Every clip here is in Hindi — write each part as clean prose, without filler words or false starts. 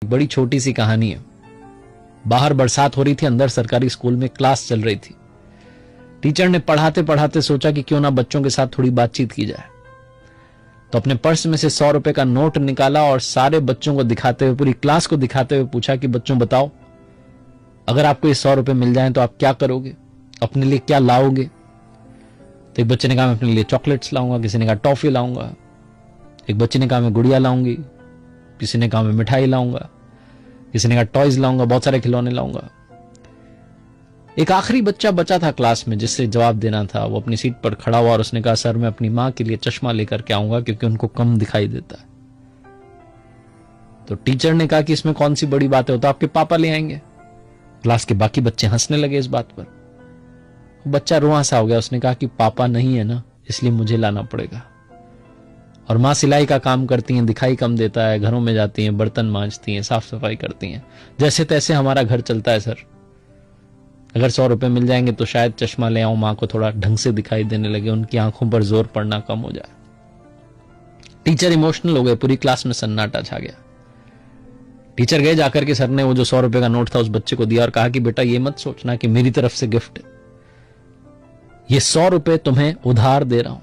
बड़ी छोटी सी कहानी है। बाहर बरसात हो रही थी, अंदर सरकारी स्कूल में क्लास चल रही थी। टीचर ने पढ़ाते पढ़ाते सोचा कि क्यों ना बच्चों के साथ थोड़ी बातचीत की जाए, तो अपने पर्स में से 100 रुपए का नोट निकाला और सारे बच्चों को दिखाते हुए, पूरी क्लास को दिखाते हुए पूछा कि बच्चों बताओ, अगर आपको ये 100 रुपए मिल जाएं तो आप क्या करोगे, अपने लिए क्या लाओगे? तो एक बच्चे ने कहा मैं अपने लिए चॉकलेट्स लाऊंगा, किसी ने कहा टॉफी लाऊंगा, एक बच्चे ने कहा मैं गुड़िया लाऊंगी, किसी ने कहा मैं मिठाई लाऊंगा, किसी ने कहा टॉयज लाऊंगा, बहुत सारे खिलौने लाऊंगा। एक आखिरी बच्चा बचा था क्लास में जिससे जवाब देना था। वो अपनी सीट पर खड़ा हुआ और उसने कहा सर मैं अपनी मां के लिए चश्मा लेकर के आऊंगा क्योंकि उनको कम दिखाई देता है। तो टीचर ने कहा कि इसमें कौन सी बड़ी बात है, तो आपके पापा ले आएंगे। क्लास के बाकी बच्चे हंसने लगे इस बात पर। बच्चा रुआ सा हो गया, उसने कहा कि पापा नहीं है ना, इसलिए मुझे लाना पड़ेगा। और मां सिलाई का काम करती हैं, दिखाई कम देता है, घरों में जाती हैं, बर्तन मांजती हैं, साफ सफाई करती हैं, जैसे तैसे हमारा घर चलता है सर। अगर 100 रुपए मिल जाएंगे तो शायद चश्मा ले आऊं, मां को थोड़ा ढंग से दिखाई देने लगे, उनकी आंखों पर जोर पड़ना कम हो जाए। टीचर इमोशनल हो गए, पूरी क्लास में सन्नाटा छा गया। टीचर गए, जाकर के सर ने वो जो 100 रुपए का नोट था उस बच्चे को दिया और कहा कि बेटा ये मत सोचना कि मेरी तरफ से गिफ्ट है, ये 100 रुपए तुम्हें उधार दे रहा हूं।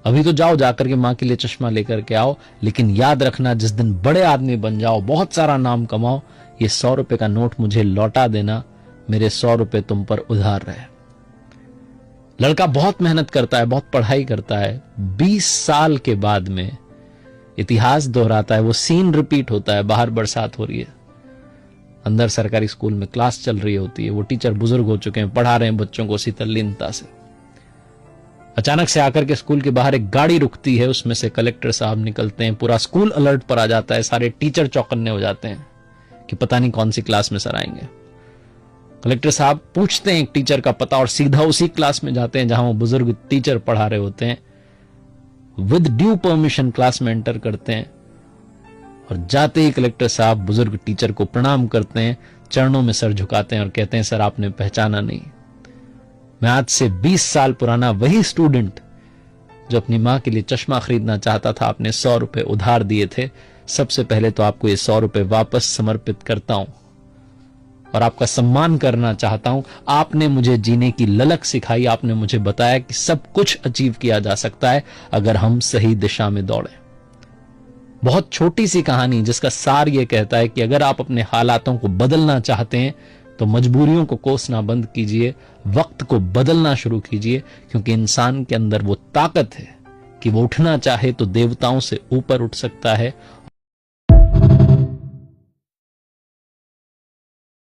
अभी तो जाओ, जाकर के मां के लिए चश्मा लेकर के आओ, लेकिन याद रखना जिस दिन बड़े आदमी बन जाओ, बहुत सारा नाम कमाओ, ये 100 रुपए का नोट मुझे लौटा देना, मेरे 100 रुपए तुम पर उधार रहे। लड़का बहुत मेहनत करता है, बहुत पढ़ाई करता है। 20 साल के बाद में इतिहास दोहराता है, वो सीन रिपीट होता है। बाहर बरसात हो रही है, अंदर सरकारी स्कूल में क्लास चल रही होती है। वो टीचर बुजुर्ग हो चुके हैं, पढ़ा रहे हैं बच्चों को उसी तल्लीनता से। अचानक से आकर के स्कूल के बाहर एक गाड़ी रुकती है, उसमें से कलेक्टर साहब निकलते हैं। पूरा स्कूल अलर्ट पर आ जाता है, सारे टीचर चौकन्ने हो जाते हैं कि पता नहीं कौन सी क्लास में सर आएंगे। कलेक्टर साहब पूछते हैं एक टीचर का पता और सीधा उसी क्लास में जाते हैं जहां वो बुजुर्ग टीचर पढ़ा रहे होते हैं। विद ड्यू परमिशन क्लास में एंटर करते हैं और जाते ही कलेक्टर साहब बुजुर्ग टीचर को प्रणाम करते हैं, चरणों में सर झुकाते हैं और कहते हैं सर आपने पहचाना नहीं, मैं आज से 20 साल पुराना वही स्टूडेंट जो अपनी मां के लिए चश्मा खरीदना चाहता था, आपने 100 रुपए उधार दिए थे। सबसे पहले तो आपको ये 100 रुपए वापस समर्पित करता हूं और आपका सम्मान करना चाहता हूं। आपने मुझे जीने की ललक सिखाई, आपने मुझे बताया कि सब कुछ अचीव किया जा सकता है अगर हम सही दिशा में दौड़ें। बहुत छोटी सी कहानी जिसका सार यह कहता है कि अगर आप अपने हालातों को बदलना चाहते हैं तो मजबूरियों को कोसना बंद कीजिए, वक्त को बदलना शुरू कीजिए, क्योंकि इंसान के अंदर वो ताकत है कि वो उठना चाहे तो देवताओं से ऊपर उठ सकता है